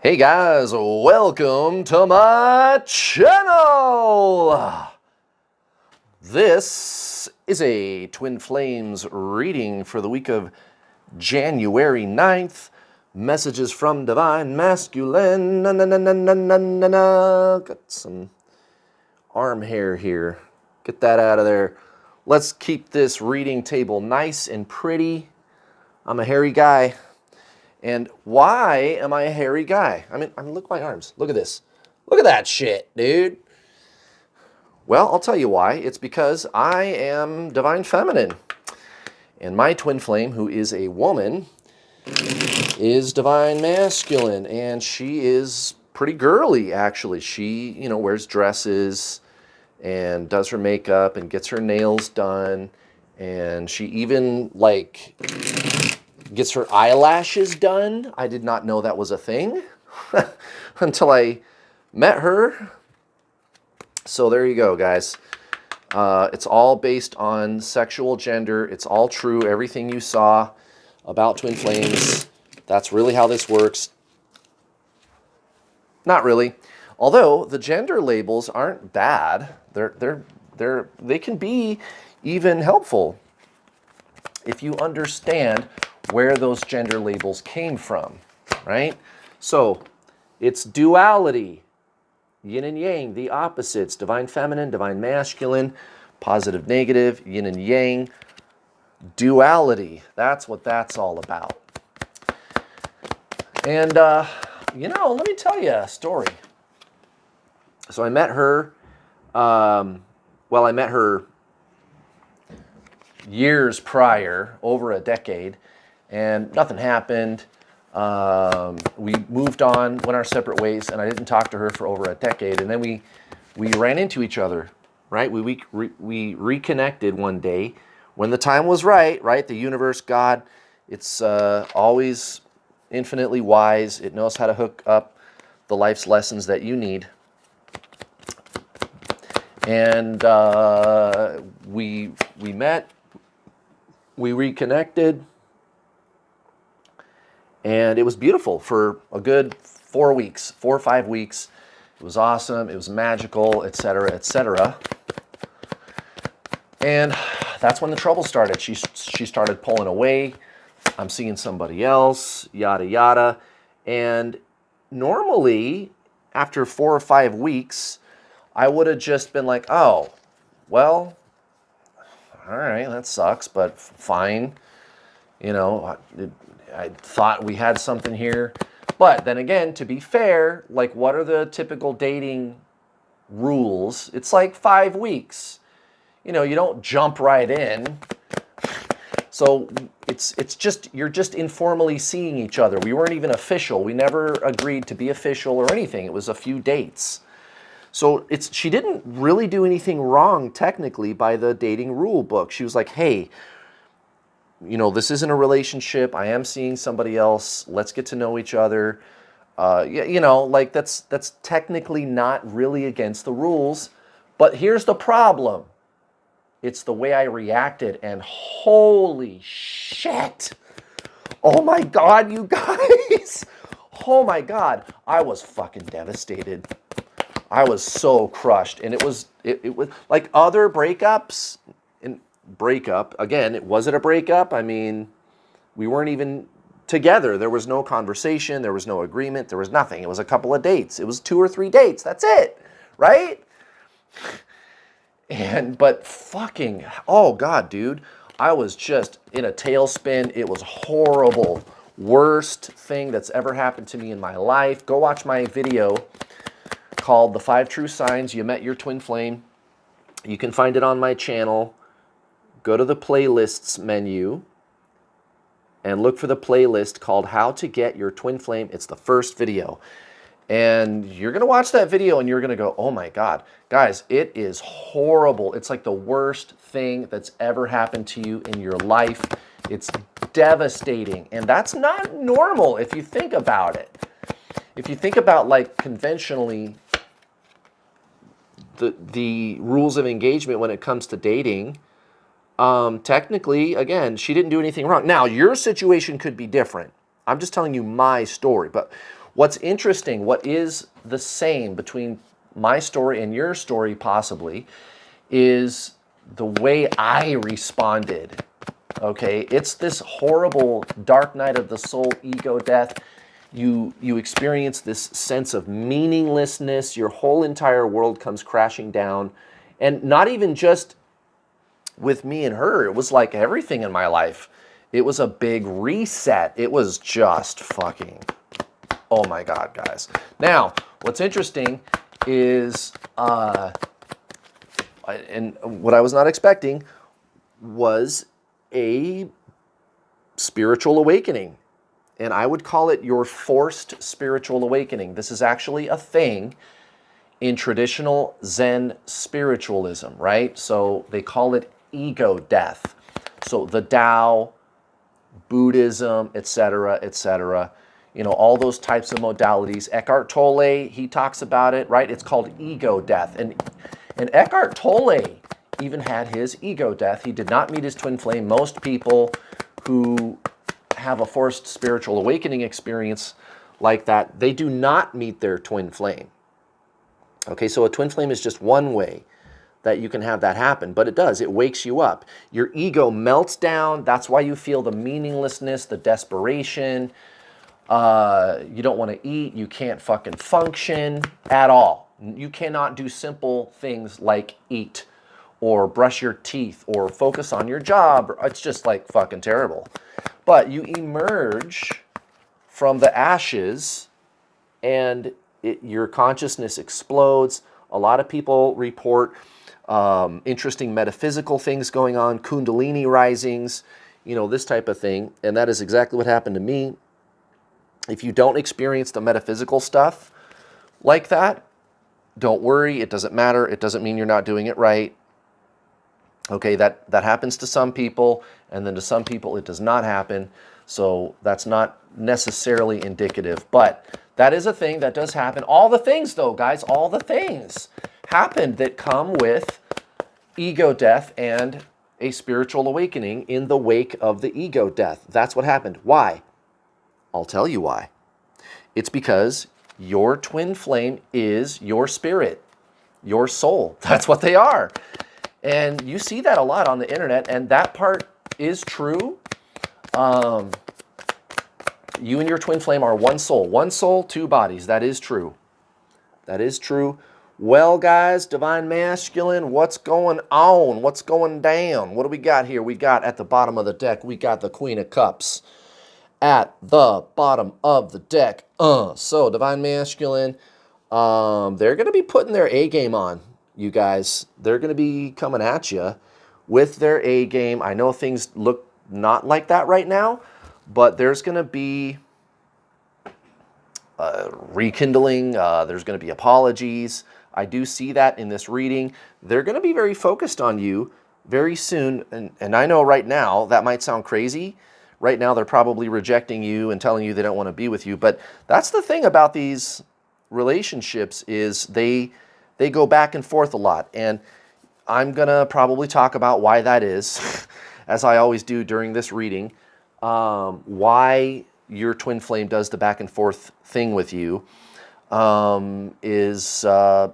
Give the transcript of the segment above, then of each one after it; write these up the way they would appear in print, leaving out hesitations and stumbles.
Hey guys, welcome to my channel! This is a Twin Flames reading for the week of January 9th. Messages from Divine Masculine. Got some arm hair here. Get that out of there. Let's keep this reading table nice and pretty. I'm a hairy guy. And why am I a hairy guy? I mean, look at my arms. Look at this. Look at that shit, dude. Well, I'll tell you why. It's because I am Divine Feminine. And my twin flame, who is a woman, is Divine Masculine. And she is pretty girly, actually. She, wears dresses and does her makeup and gets her nails done. And she even, gets her eyelashes done. I did not know that was a thing until I met her. So there you go, guys. It's all based on sexual gender. It's all true. Everything you saw about twin flames, that's really how this works. Not really. Although the gender labels aren't bad. They can be even helpful if you understand where those gender labels came from, right? So it's duality, yin and yang, the opposites, divine feminine, divine masculine, positive, negative, yin and yang, duality. That's what that's all about. And, let me tell you a story. So I met her, I met her years prior, over a decade, and nothing happened. We moved on, went our separate ways, and I didn't talk to her for over a decade. And then we ran into each other, right? We reconnected one day when the time was right, right? The universe, God, it's always infinitely wise. It knows how to hook up the life's lessons that you need. And we met, we reconnected, and it was beautiful for a good 4 or 5 weeks. It was awesome. It was magical, etc., etc. And that's when the trouble started. She started pulling away. I'm seeing somebody else, yada, yada. And normally, after 4 or 5 weeks, I would have just been like, oh, well, all right, that sucks, but fine. I thought we had something here. But then again, to be fair, what are the typical dating rules? It's like 5 weeks. You don't jump right in. So it's just, you're just informally seeing each other. We weren't even official. We never agreed to be official or anything. It was a few dates. So she didn't really do anything wrong technically by the dating rule book. She was like, hey, this isn't a relationship. I am seeing somebody else. Let's get to know each other. That's technically not really against the rules. But here's the problem. It's the way I reacted, and holy shit. Oh my God, you guys. Oh my God. I was fucking devastated. I was so crushed. And it was like other breakups. Breakup, again, was it a breakup? I mean, we weren't even together. There was no conversation. There was no agreement. There was nothing. It was a couple of dates. It was 2 or 3 dates. That's it, right? But fucking, oh God, dude, I was just in a tailspin. It was horrible. Worst thing that's ever happened to me in my life. Go watch my video called The 5 True Signs You Met Your Twin Flame. You can find it on my channel. Go to the playlists menu and look for the playlist called How to Get Your Twin Flame. It's the first video. And you're going to watch that video and you're going to go, oh my God. Guys, it is horrible. It's like the worst thing that's ever happened to you in your life. It's devastating. And that's not normal if you think about it. If you think about conventionally the rules of engagement when it comes to dating, technically, again, she didn't do anything wrong. Now, your situation could be different. I'm just telling you my story. But What's interesting, what is the same between my story and your story possibly, is the way I responded. Okay, it's this horrible dark night of the soul, ego death. You experience this sense of meaninglessness. Your whole entire world comes crashing down. And not even just with me and her, it was like everything in my life. It was a big reset. It was just fucking, oh my God, guys. Now, what's interesting is, and what I was not expecting was a spiritual awakening. And I would call it your forced spiritual awakening. This is actually a thing in traditional Zen spiritualism, right? So they call it ego death. So the Tao, Buddhism, etc., you know, all those types of modalities. Eckhart Tolle, he talks about it, right? It's called ego death. And Eckhart Tolle even had his ego death. He did not meet his twin flame. Most people who have a forced spiritual awakening experience like that, they do not meet their twin flame. Okay, so a twin flame is just one way that you can have that happen, but it does. It wakes you up. Your ego melts down. That's why you feel the meaninglessness, the desperation. You don't want to eat. You can't fucking function at all. You cannot do simple things like eat or brush your teeth or focus on your job. It's just like fucking terrible. But you emerge from the ashes and your consciousness explodes. A lot of people report interesting metaphysical things going on, kundalini risings, you know, this type of thing. And that is exactly what happened to me. If you don't experience the metaphysical stuff like that, don't worry. It doesn't matter. It doesn't mean you're not doing it right. Okay, that happens to some people, and then to some people it does not happen. So that's not necessarily indicative, but that is a thing that does happen. All the things, though, guys, all the things happen that come with ego death and a spiritual awakening in the wake of the ego death. That's what happened. Why? I'll tell you why. It's because your twin flame is your spirit, your soul. That's what they are. And you see that a lot on the internet, and that part is true. You and your twin flame are one soul, two bodies. That is true. That is true. Well, guys, Divine Masculine, what's going on? What's going down? What do we got here? We got at the bottom of the deck, we got the Queen of Cups at the bottom of the deck. So, Divine Masculine, they're going to be putting their A game on, you guys. They're going to be coming at you with their A game. I know things look not like that right now, but there's going to be rekindling. There's going to be apologies. I do see that in this reading. They're going to be very focused on you very soon. And I know right now that might sound crazy. Right now they're probably rejecting you and telling you they don't want to be with you. But that's the thing about these relationships is they go back and forth a lot. And I'm going to probably talk about why that is, as I always do during this reading, why your twin flame does the back and forth thing with you. There's a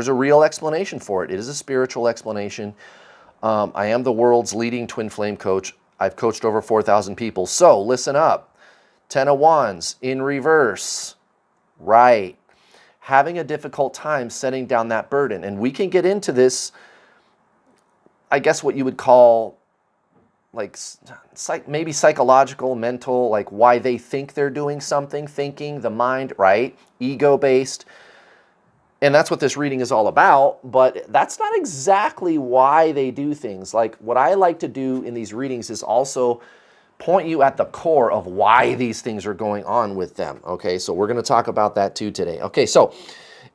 real explanation for it. It is a spiritual explanation. I am the world's leading twin flame coach. I've coached over 4,000 people. So listen up. 10 of Wands in reverse. Right. Having a difficult time setting down that burden. And we can get into this, I guess what you would call like maybe psychological, mental, like why they think they're doing something, thinking, the mind, right? Ego-based. And that's what this reading is all about, but that's not exactly why they do things. Like what I like to do in these readings is also point you at the core of why these things are going on with them. Okay, so we're going to talk about that too today. Okay, so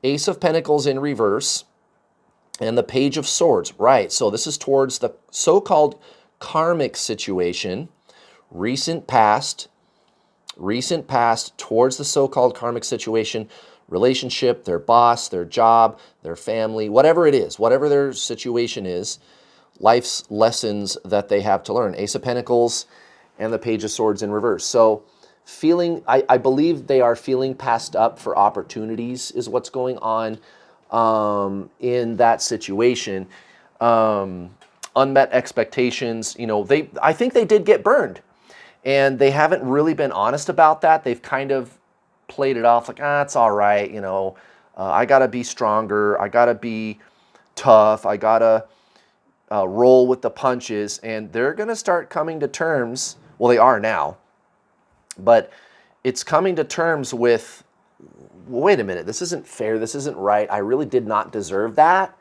Ace of Pentacles in reverse and the Page of Swords. Right, so this is towards the so-called karmic situation, recent past towards the so-called karmic situation, relationship, their boss, their job, their family, whatever it is, whatever their situation is, life's lessons that they have to learn. Ace of Pentacles and the Page of Swords in reverse. So feeling, I believe they are feeling passed up for opportunities is what's going on in that situation. Unmet expectations, you know, I think they did get burned, and they haven't really been honest about that. They've kind of played it off like, it's all right, you know, I got to be stronger, I got to be tough, I got to roll with the punches, and they're going to start coming to terms, well, they are now, but it's coming to terms with, wait a minute, this isn't fair, this isn't right, I really did not deserve that.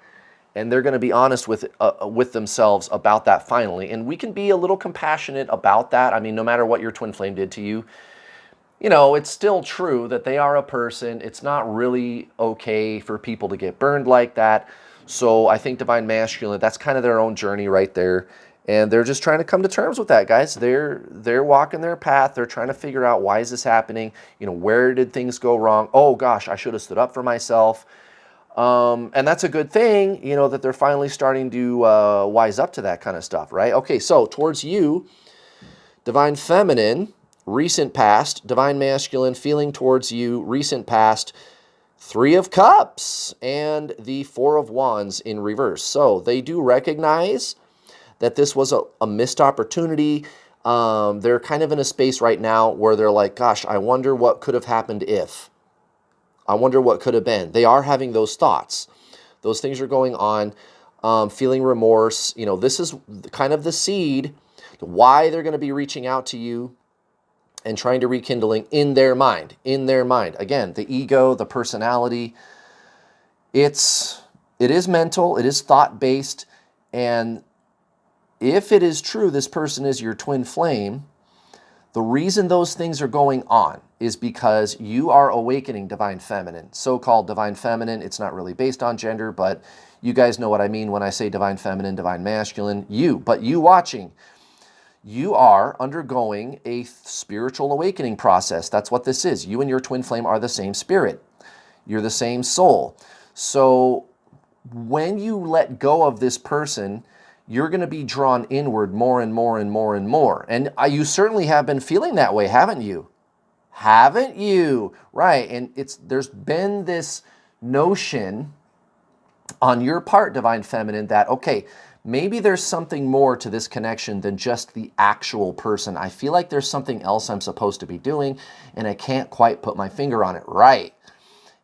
And they're going to be honest with themselves about that finally. And we can be a little compassionate about that. I mean, no matter what your twin flame did to you, you know, it's still true that they are a person. It's not really okay for people to get burned like that. So I think Divine Masculine, that's kind of their own journey right there. And they're just trying to come to terms with that, guys. They're walking their path. They're trying to figure out, why is this happening? You know, where did things go wrong? Oh gosh, I should have stood up for myself. And that's a good thing, you know, that they're finally starting to wise up to that kind of stuff, right? Okay, so towards you, Divine Feminine, recent past, Divine Masculine, feeling towards you, recent past, Three of Cups, and the Four of Wands in reverse. So they do recognize that this was a missed opportunity. They're kind of in a space right now where they're like, gosh, I wonder what could have happened if. I wonder what could have been. They are having those thoughts. Those things are going on, feeling remorse. You know, this is kind of the seed, why they're going to be reaching out to you and trying to rekindling in their mind. In their mind. Again, the ego, the personality, it is mental, it is thought-based, and if it is true this person is your twin flame, the reason those things are going on is because you are awakening Divine Feminine, so-called Divine Feminine. It's not really based on gender, but you guys know what I mean when I say Divine Feminine, Divine Masculine. You watching, you are undergoing a spiritual awakening process. That's what this is. You and your twin flame are the same spirit. You're the same soul. So when you let go of this person, you're going to be drawn inward more and more and more and more. And you certainly have been feeling that way, haven't you? Haven't you? Right. And there's been this notion on your part, Divine Feminine, that, okay, maybe there's something more to this connection than just the actual person. I feel like there's something else I'm supposed to be doing, and I can't quite put my finger on it. Right.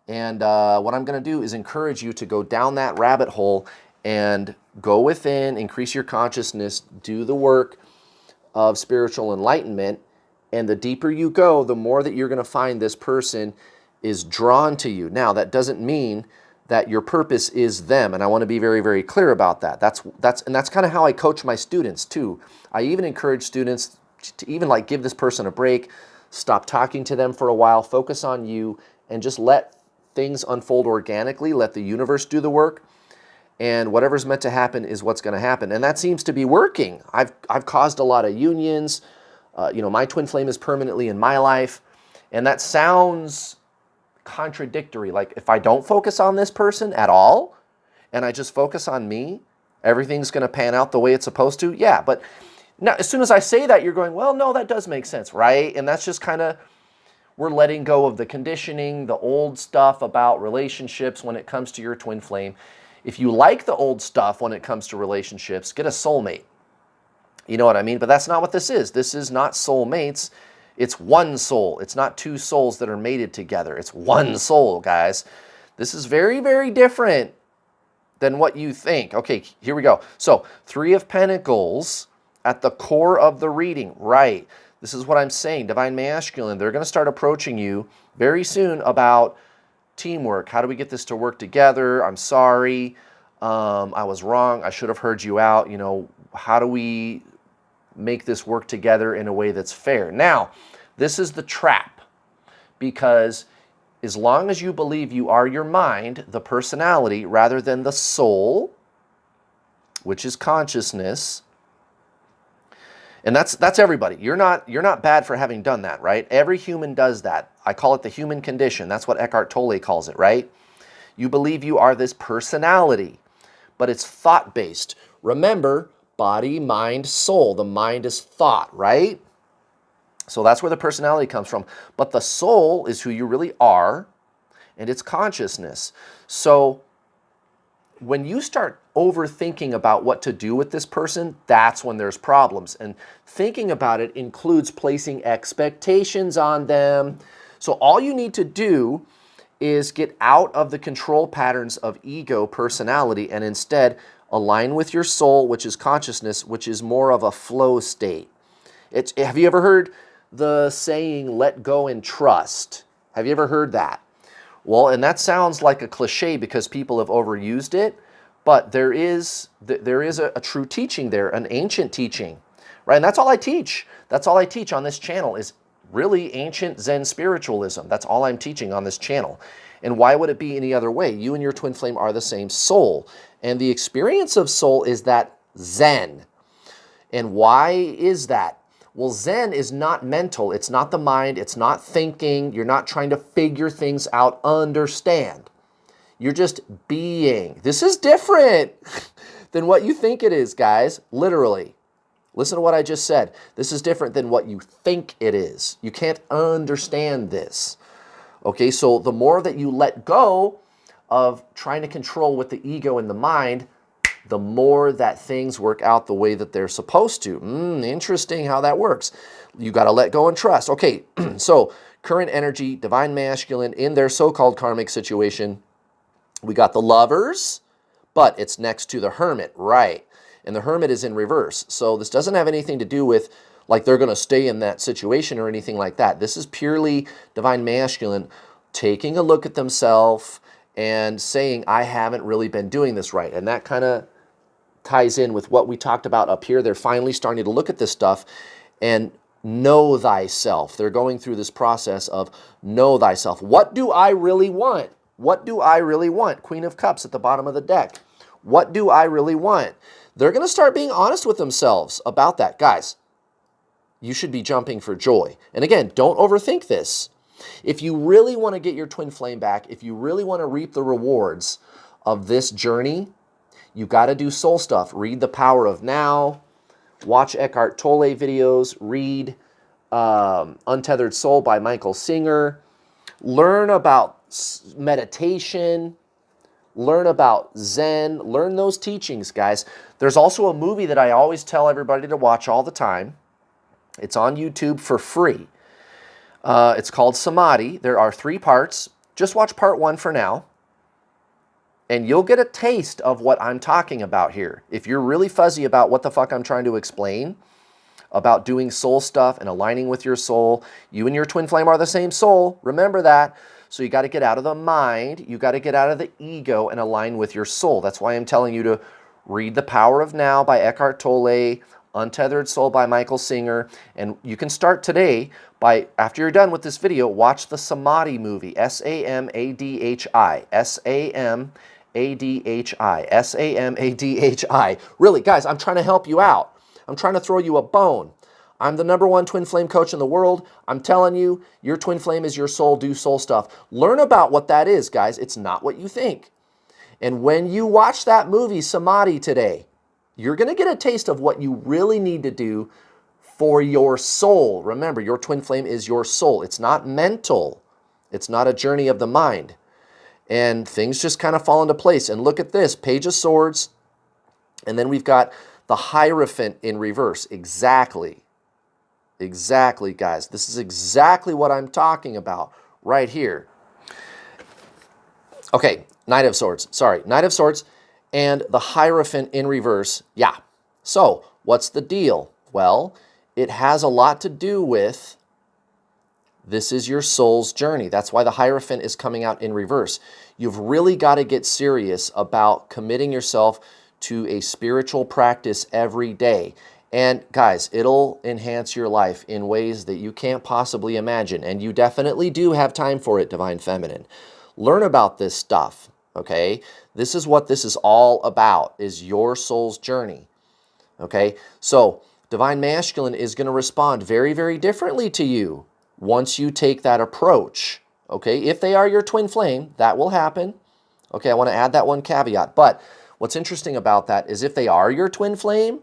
And what I'm going to do is encourage you to go down that rabbit hole and go within, increase your consciousness, do the work of spiritual enlightenment. And the deeper you go, the more that you're going to find this person is drawn to you. Now, that doesn't mean that your purpose is them. And I want to be very, very clear about that. That's kind of how I coach my students too. I even encourage students to even like give this person a break, stop talking to them for a while, focus on you, and just let things unfold organically. Let the universe do the work. And whatever's meant to happen is what's going to happen. And that seems to be working. I've caused a lot of unions. You know, my twin flame is permanently in my life. And that sounds contradictory. Like, if I don't focus on this person at all, and I just focus on me, everything's going to pan out the way it's supposed to. Yeah, but now, as soon as I say that, you're going, well, no, that does make sense, right? And that's just kind of, we're letting go of the conditioning, the old stuff about relationships when it comes to your twin flame. If you like the old stuff when it comes to relationships, get a soulmate. You know what I mean? But that's not what this is. This is not soulmates. It's one soul. It's not two souls that are mated together. It's one soul, guys. This is very, very different than what you think. Okay, here we go. So, Three of Pentacles at the core of the reading. Right. This is what I'm saying. Divine Masculine, they're going to start approaching you very soon about teamwork. How do we get this to work together? I'm sorry. I was wrong. I should have heard you out. You know, how do we make this work together in a way that's fair? Now, this is the trap, because as long as you believe you are your mind, the personality, rather than the soul, which is consciousness, and that's everybody. You're not bad for having done that, right? Every human does that. I call it the human condition. That's what Eckhart Tolle calls it, right? You believe you are this personality, but it's thought-based. Remember, body, mind, soul. The mind is thought, right? So that's where the personality comes from. But the soul is who you really are, and it's consciousness. So when you start overthinking about what to do with this person, that's when there's problems. And thinking about it includes placing expectations on them. So all you need to do is get out of the control patterns of ego personality and instead align with your soul, which is consciousness, which is more of a flow state. Have you ever heard the saying, let go and trust? Have you ever heard that? Well, and that sounds like a cliche because people have overused it, but there is a true teaching there, an ancient teaching, right? And that's all I teach. That's all I teach on this channel is really ancient Zen spiritualism. That's all I'm teaching on this channel. And why would it be any other way? You and your twin flame are the same soul. And the experience of soul is that Zen. And why is that? Well, Zen is not mental. It's not the mind. It's not thinking. You're not trying to figure things out, understand. You're just being. This is different than what you think it is, guys. Literally. Listen to what I just said. This is different than what you think it is. You can't understand this. Okay, so the more that you let go of trying to control with the ego and the mind, the more that things work out the way that they're supposed to. Interesting how that works. You got to let go and trust. Okay, so current energy, divine masculine in their so-called karmic situation. We got the lovers, but it's next to the hermit, right? And the hermit is in reverse. So this doesn't have anything to do with like they're going to stay in that situation or anything like that. This is purely divine masculine taking a look at themselves and saying, I haven't really been doing this right. And that kind of ties in with what we talked about up here. They're finally starting to look at this stuff and know thyself. They're going through this process of know thyself. What do I really want? What do I really want? Queen of Cups at the bottom of the deck. What do I really want? They're going to start being honest with themselves about that. Guys, you should be jumping for joy. And again, don't overthink this. If you really want to get your twin flame back, if you really want to reap the rewards of this journey, you got to do soul stuff. Read The Power of Now, watch Eckhart Tolle videos, read Untethered Soul by Michael Singer, learn about meditation, learn about Zen, learn those teachings, guys. There's also a movie that I always tell everybody to watch all the time. It's on YouTube for free. It's called Samadhi. There are 3 parts. Just watch part 1 for now. And you'll get a taste of what I'm talking about here. If you're really fuzzy about what the fuck I'm trying to explain, about doing soul stuff and aligning with your soul, you and your twin flame are the same soul. Remember that. So you got to get out of the mind. You got to get out of the ego and align with your soul. That's why I'm telling you to read The Power of Now by Eckhart Tolle, Untethered Soul by Michael Singer. And you can start today by, after you're done with this video, watch the Samadhi movie, S-A-M-A-D-H-I. S-A-M-A-D-H-I. S-A-M-A-D-H-I. Really, guys, I'm trying to help you out. I'm trying to throw you a bone. I'm the #1 twin flame coach in the world. I'm telling you, your twin flame is your soul. Do soul stuff. Learn about what that is, guys. It's not what you think. And when you watch that movie, Samadhi, today, you're going to get a taste of what you really need to do for your soul. Remember, your twin flame is your soul. It's not mental. It's not a journey of the mind. And things just kind of fall into place. And look at this, Page of Swords. And then we've got the Hierophant in reverse. Exactly. Exactly, guys. This is exactly what I'm talking about right here. Okay, Knight of Swords. Sorry, Knight of Swords and the Hierophant in reverse. Yeah. So, what's the deal? Well, it has a lot to do with this is your soul's journey. That's why the Hierophant is coming out in reverse. You've really got to get serious about committing yourself to a spiritual practice every day. And guys, it'll enhance your life in ways that you can't possibly imagine. And you definitely do have time for it, Divine Feminine. Learn about this stuff, okay? This is what this is all about, is your soul's journey, okay? So Divine Masculine is going to respond very, very differently to you once you take that approach, okay? If they are your twin flame, that will happen. Okay, I want to add that one caveat. But what's interesting about that is if they are your twin flame,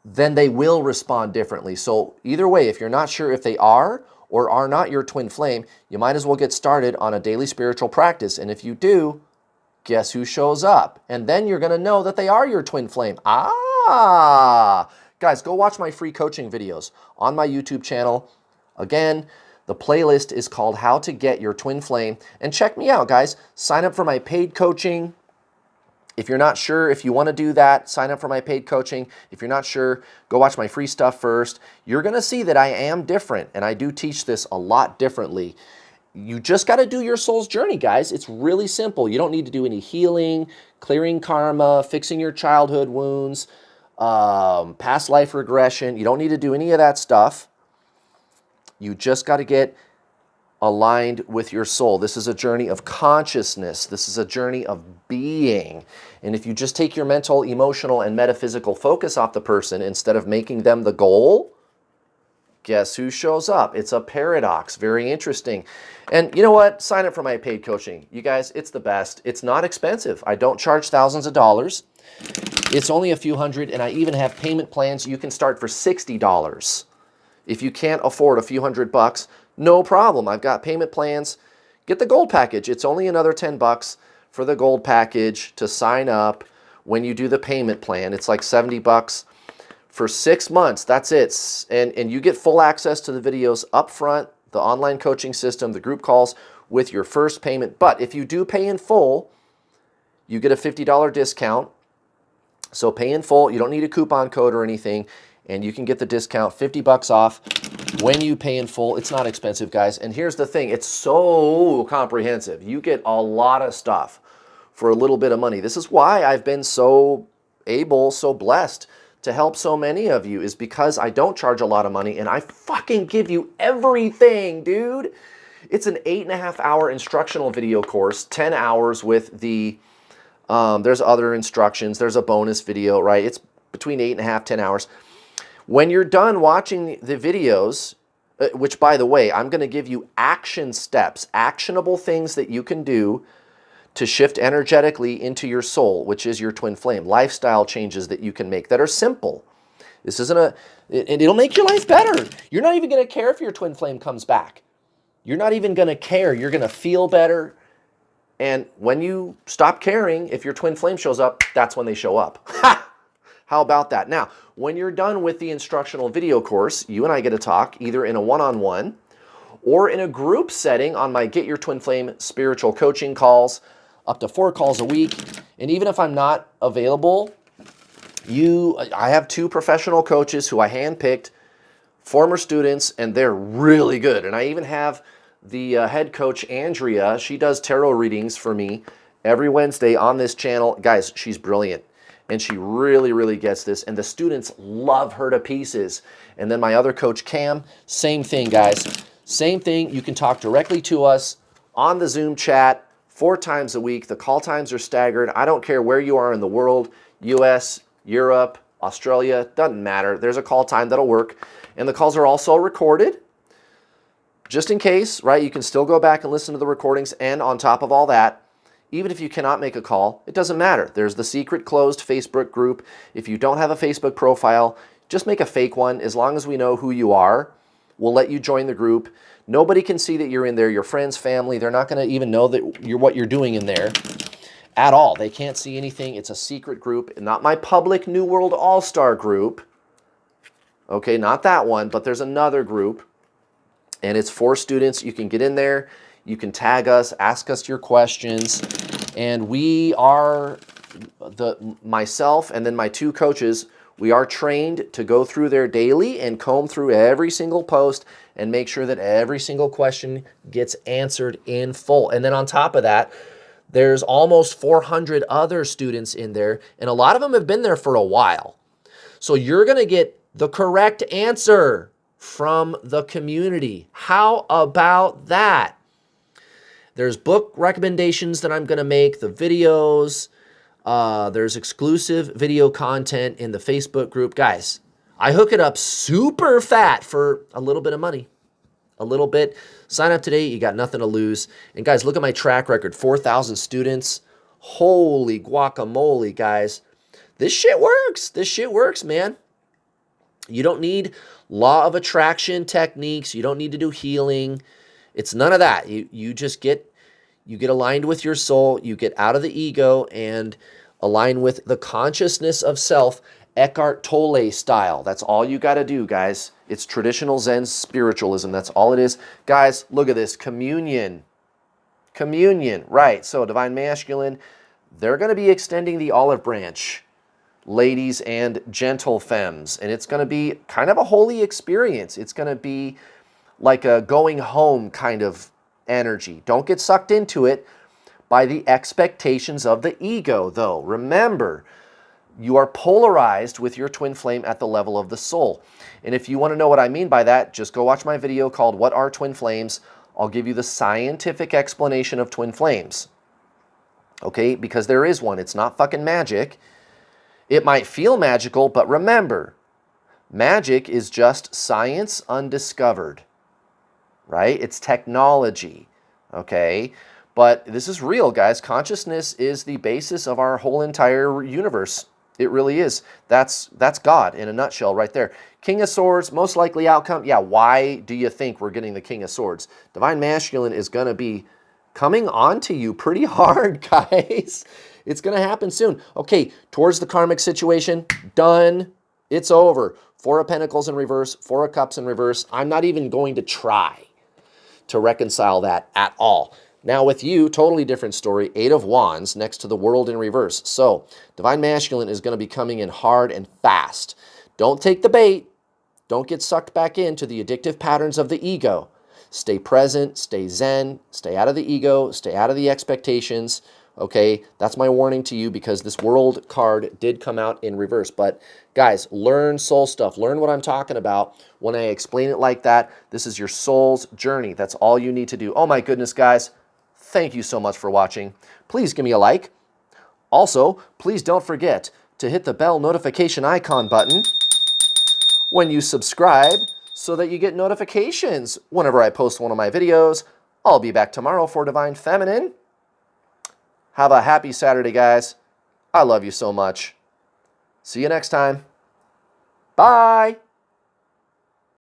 then they will respond differently. So either way, if you're not sure if they are or are not your twin flame, you might as well get started on a daily spiritual practice. And if you do, guess who shows up? And then you're going to know that they are your twin flame. Ah! Guys, go watch my free coaching videos on my YouTube channel. Again, the playlist is called How to Get Your Twin Flame. And check me out, guys. Sign up for my paid coaching. If you're not sure if you want to do that, sign up for my paid coaching. If you're not sure, go watch my free stuff first. You're going to see that I am different, and I do teach this a lot differently. You just got to do your soul's journey, guys. It's really simple. You don't need to do any healing, clearing karma, fixing your childhood wounds, past life regression. You don't need to do any of that stuff. You just got to get aligned with your soul. This is a journey of consciousness. This is a journey of being. And if you just take your mental, emotional, and metaphysical focus off the person instead of making them the goal, guess who shows up? It's a paradox. Very interesting. And you know what? Sign up for my paid coaching. You guys, it's the best. It's not expensive. I don't charge thousands of dollars. It's only a few hundred, and I even have payment plans. You can start for $60. If you can't afford a few $100, no problem. I've got payment plans. Get the gold package. It's only another $10 for the gold package to sign up when you do the payment plan. It's like $70 for 6 months. That's it. And you get full access to the videos up front, the online coaching system, the group calls with your first payment. But if you do pay in full, you get a $50 discount. So pay in full. You don't need a coupon code or anything. And you can get the discount, $50 off when you pay in full. It's not expensive, guys. And here's the thing. It's so comprehensive. You get a lot of stuff for a little bit of money. This is why I've been so blessed to help so many of you, is because I don't charge a lot of money and I fucking give you everything, dude. It's an 8.5-hour instructional video course, 10 hours with the, there's other instructions. There's a bonus video, right? It's between 8.5, 10 hours. When you're done watching the videos, which by the way, I'm going to give you action steps, actionable things that you can do to shift energetically into your soul, which is your twin flame, lifestyle changes that you can make that are simple. This isn't it'll make your life better. You're not even going to care if your twin flame comes back. You're not even going to care. You're going to feel better. And when you stop caring, if your twin flame shows up, that's when they show up. Ha! How about that? Now, when you're done with the instructional video course, you and I get to talk either in a one-on-one or in a group setting on my Get Your Twin Flame spiritual coaching calls, up to 4 calls a week. And even if I'm not available, I have 2 professional coaches who I handpicked, former students, and they're really good. And I even have the head coach, Andrea. She does tarot readings for me every Wednesday on this channel. Guys, she's brilliant. And she really, really gets this. And the students love her to pieces. And then my other coach, Cam, same thing, guys. Same thing. You can talk directly to us on the Zoom chat 4 times a week. The call times are staggered. I don't care where you are in the world, US, Europe, Australia, doesn't matter. There's a call time that'll work. And the calls are also recorded, just in case, right? You can still go back and listen to the recordings. And on top of all that, even if you cannot make a call, it doesn't matter. There's the secret closed Facebook group. If you don't have a Facebook profile, just make a fake one. As long as we know who you are, we'll let you join the group. Nobody can see that you're in there. Your friends, family, they're not going to even know that what you're doing in there at all. They can't see anything. It's a secret group, not my public New World All-Star group. Okay, not that one, but there's another group, and it's for students. You can get in there. You can tag us, ask us your questions, and we are, myself and then my 2 coaches, we are trained to go through there daily and comb through every single post and make sure that every single question gets answered in full. And then on top of that, there's almost 400 other students in there, and a lot of them have been there for a while. So you're going to get the correct answer from the community. How about that? There's book recommendations that I'm going to make, the videos. There's exclusive video content in the Facebook group. Guys, I hook it up super fat for a little bit of money. A little bit. Sign up today. You got nothing to lose. And guys, look at my track record. 4,000 students. Holy guacamole, guys. This shit works. This shit works, man. You don't need law of attraction techniques. You don't need to do healing. It's none of that. You just get aligned with your soul. You get out of the ego and align with the consciousness of self, Eckhart Tolle style. That's all you got to do, guys. It's traditional Zen spiritualism. That's all it is. Guys, look at this. Communion. Communion. Right. So divine masculine, they're going to be extending the olive branch, ladies and gentle femmes. And it's going to be kind of a holy experience. It's going to be like a going home kind of energy. Don't get sucked into it by the expectations of the ego, though. Remember, you are polarized with your twin flame at the level of the soul. And if you want to know what I mean by that, just go watch my video called What Are Twin Flames? I'll give you the scientific explanation of twin flames. Okay? Because there is one. It's not fucking magic. It might feel magical, but remember, magic is just science undiscovered, right? It's technology, okay? But this is real, guys. Consciousness is the basis of our whole entire universe. It really is. That's God in a nutshell right there. King of Swords, most likely outcome. Yeah, why do you think we're getting the King of Swords? Divine Masculine is going to be coming on to you pretty hard, guys. It's going to happen soon. Okay, towards the karmic situation, done. It's over. Four of Pentacles in reverse, Four of Cups in reverse. I'm not even going to try to reconcile that at all. Now with you, totally different story. Eight of Wands next to the World in reverse. So Divine Masculine is going to be coming in hard and fast. Don't take the bait. Don't get sucked back into the addictive patterns of the ego. Stay present, stay zen, stay out of the ego, stay out of the expectations. Okay, that's my warning to you because this World card did come out in reverse. But guys, learn soul stuff. Learn what I'm talking about when I explain it like that. This is your soul's journey. That's all you need to do. Oh my goodness, guys. Thank you so much for watching. Please give me a like. Also, please don't forget to hit the bell notification icon button when you subscribe so that you get notifications whenever I post one of my videos. I'll be back tomorrow for Divine Feminine. Have a happy Saturday, guys. I love you so much. See you next time. Bye.